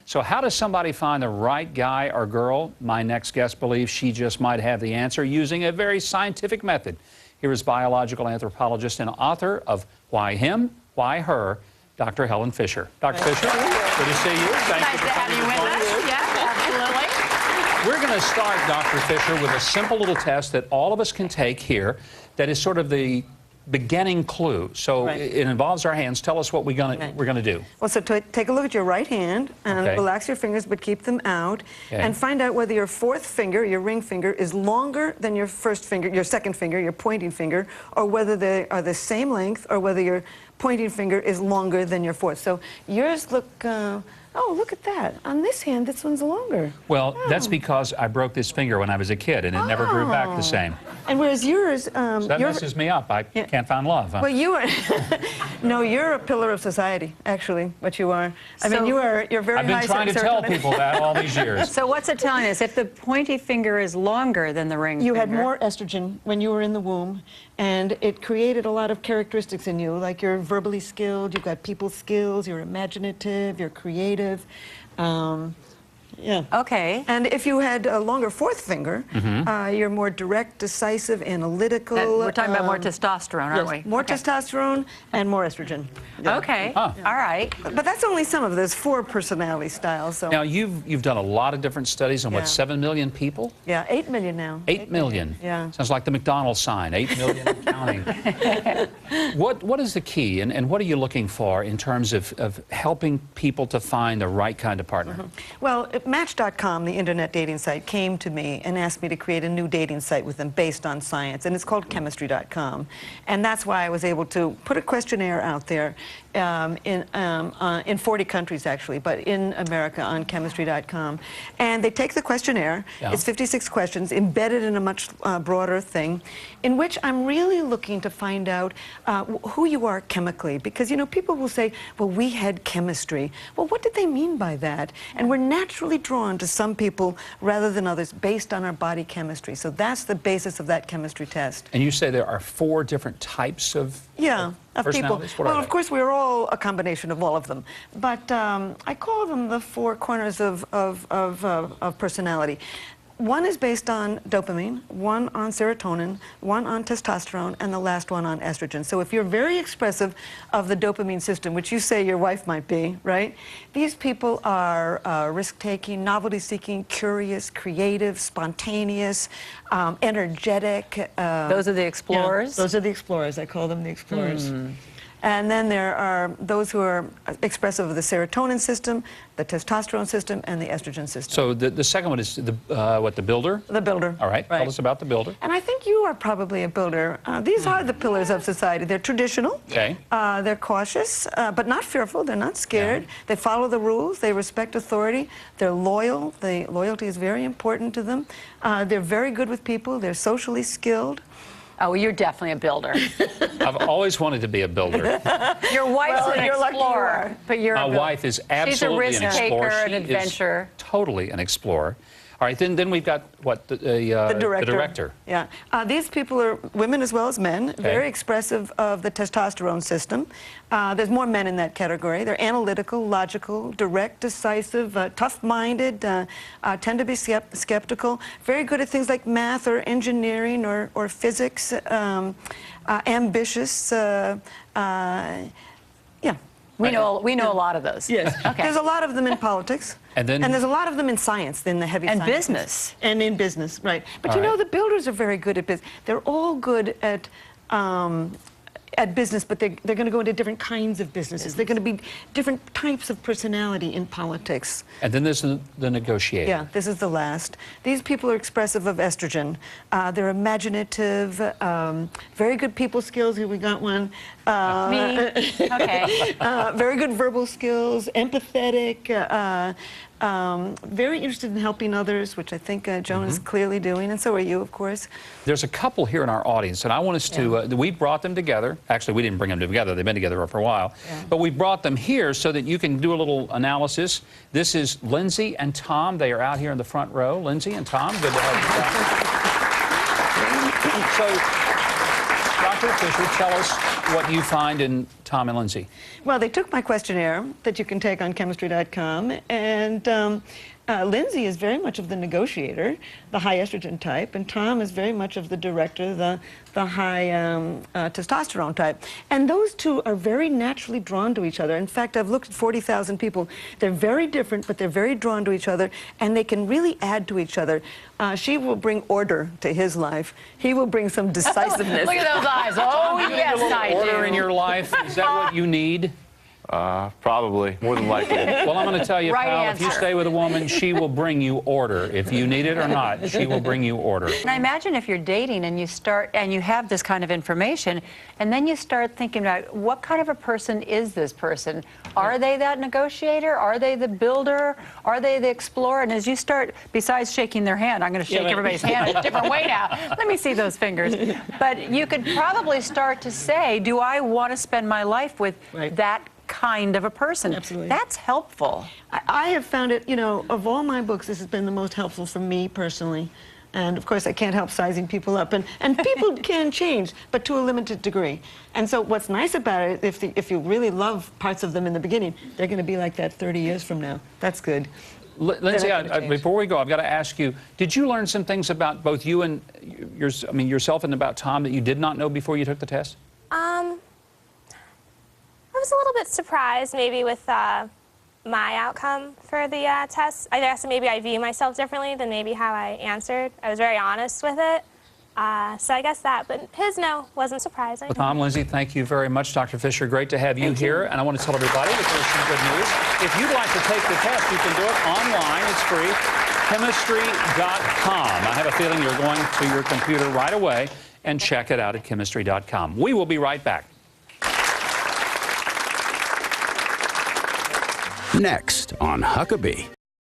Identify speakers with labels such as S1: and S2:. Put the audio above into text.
S1: So how does somebody find the right guy or girl? My next guest believes she just might have the answer using a very scientific method. Here is biological anthropologist and author of Why Him, Why Her, Dr. Helen Fisher. Dr. Fisher, good to see you. Thank you for coming with us.
S2: Yeah, absolutely.
S1: We're going to start, Dr. Fisher, with a simple little test that all of us can take here that is sort of the beginning clue. So it involves our hands. Tell us what we're going to do.
S3: Well, so take a look at your right hand and relax your fingers, but keep them out, and find out whether your fourth finger, your ring finger, is longer than your first finger, your second finger, your pointing finger, or whether they are the same length, or whether your pointing finger is longer than your fourth. So yours look. Oh, look at that. On this hand, this one's longer.
S1: Well, that's because I broke this finger when I was a kid, and it never grew back the same.
S3: And whereas yours...
S1: so that messes me up. I can't find love. Huh?
S3: Well, you are... No, you're a pillar of society, actually, what you are. I mean, you're very high...
S1: I've been trying to tell people that all these years.
S2: So what's it telling us? If the pointy finger is longer than the ring finger...
S3: You had more estrogen when you were in the womb, and it created a lot of characteristics in you, like you're verbally skilled, you've got people skills, you're imaginative, you're creative. Yeah.
S2: Okay.
S3: And if you had a longer fourth finger, you're more direct, decisive, analytical.
S2: We're talking about more testosterone, aren't we?
S3: More testosterone and more estrogen. Yeah.
S2: Okay. All right.
S3: But that's only some of it. There's 4 personality styles. So.
S1: Now, you've done a lot of different studies on, what, 7 million people?
S3: Yeah, 8 million now.
S1: 8 million.
S3: Yeah.
S1: Sounds like the McDonald's sign, 8 million and counting. What is the key, and what are you looking for in terms of helping people to find the right kind of partner?
S3: Well, Match.com, the internet dating site, came to me and asked me to create a new dating site with them based on science, and it's called Chemistry.com. And that's why I was able to put a questionnaire out there in 40 countries, actually, but in America on Chemistry.com. And they take the questionnaire. It's 56 questions embedded in a much broader thing, in which I'm really looking to find out who you are chemically. Because, you know, people will say, well, we had chemistry. Well, what did they mean by that? And we're naturally drawn to some people rather than others based on our body chemistry. So that's the basis of that chemistry test.
S1: And you say there are 4 different types of
S3: of people. Well, of course, we're all a combination of all of them. But I call them the 4 corners of personality. 1 is based on dopamine, 1 on serotonin, 1 on testosterone, and the last one on estrogen. So if you're very expressive of the dopamine system, which you say your wife might be, right? These people are risk-taking, novelty-seeking, curious, creative, spontaneous, energetic.
S2: Those are the explorers?
S3: Yeah, those are the explorers. I call them the explorers. And then there are those who are expressive of the serotonin system, the testosterone system, and the estrogen system.
S1: So the second one is the builder?
S3: The builder.
S1: All right. Tell us about the builder.
S3: And I think you are probably a builder. These are the pillars of society. They're traditional.
S1: Okay.
S3: They're cautious, but not fearful. They're not scared. Yeah. They follow the rules. They respect authority. They're loyal. Loyalty is very important to them. They're very good with people. They're socially skilled.
S2: Oh, well, you're definitely a builder.
S1: I've always wanted to be a builder.
S2: Your wife's an explorer, but you're
S1: My wife is absolutely
S2: she's a
S1: an explorer.
S2: risk taker,
S1: She
S2: an adventure.
S1: is totally an explorer. All right, then we've got, what, the director.
S3: Yeah. These people are women as well as men, very expressive of the testosterone system. There's more men in that category. They're analytical, logical, direct, decisive, tough-minded, tend to be skeptical, very good at things like math or engineering or physics, ambitious, yeah.
S2: We know a lot of those.
S3: Yes.
S2: Okay.
S3: There's a lot of them in politics. And there's a lot of them in science, in the heavy science.
S2: And business.
S3: And in business, right. But you know, the builders are very good at business. They're all good at business, but they're going to go into different kinds of businesses. They're going to be different types of personality in politics.
S1: And then there's the negotiator.
S3: Yeah, this is the last. These people are expressive of estrogen. They're imaginative, very good people skills. Here we got one.
S2: Me? Okay.
S3: Very good verbal skills, empathetic, very interested in helping others, which I think Joan is clearly doing, and so are you, of course.
S1: There's a couple here in our audience, and I want us to, we brought them together. Actually, we didn't bring them together. They've been together for a while. But we brought them here so that you can do a little analysis. This is Lindsay and Tom. They are out here in the front row. Lindsay and Tom, good to have you back. So, Dr. Fisher, tell us what you find in Tom and Lindsay.
S3: Well, they took my questionnaire that you can take on chemistry.com, and Lindsay is very much of the negotiator, the high estrogen type, and Tom is very much of the director, the high testosterone type. And those two are very naturally drawn to each other. In fact, I've looked at 40,000 people. They're very different, but they're very drawn to each other, and they can really add to each other. She will bring order to his life. He will bring some decisiveness.
S2: Look at those eyes. Oh, yes, I do.
S1: Order in your life, is that what you need?
S4: Probably, more than likely.
S1: Well, I'm going to tell you,
S2: Right
S1: pal, if you
S2: answer.
S1: stay with a woman, she will bring you order. If you need it or not, she will bring you order.
S2: And I imagine if you're dating and you have this kind of information, and then you start thinking about what kind of a person is this person? Are they that negotiator? Are they the builder? Are they the explorer? And as you start, besides shaking their hand, I'm going to shake everybody's hand a different way now. Let me see those fingers. But you could probably start to say, do I want to spend my life with that kind of a person?
S3: Absolutely.
S2: That's helpful.
S3: I have found it, you know, of all my books, this has been the most helpful for me personally. And of course, I can't help sizing people up. And people can change, but to a limited degree. And so what's nice about it, if you really love parts of them in the beginning, they're going to be like that 30 years from now. That's good.
S1: Lindsay, before we go, I've got to ask you, did you learn some things about both you and yourself and about Tom that you did not know before you took the test?
S5: I was a little bit surprised maybe with my outcome for the test. I guess maybe I view myself differently than maybe how I answered. I was very honest with it. So I guess that, but his no wasn't surprising.
S1: Tom, Lindsay, thank you very much. Dr. Fisher, great to have you here. And I want to tell everybody that there's some good news. If you'd like to take the test, you can do it online. It's free. Chemistry.com. I have a feeling you're going to your computer right away and check it out at chemistry.com. We will be right back.
S6: Next on Huckabee.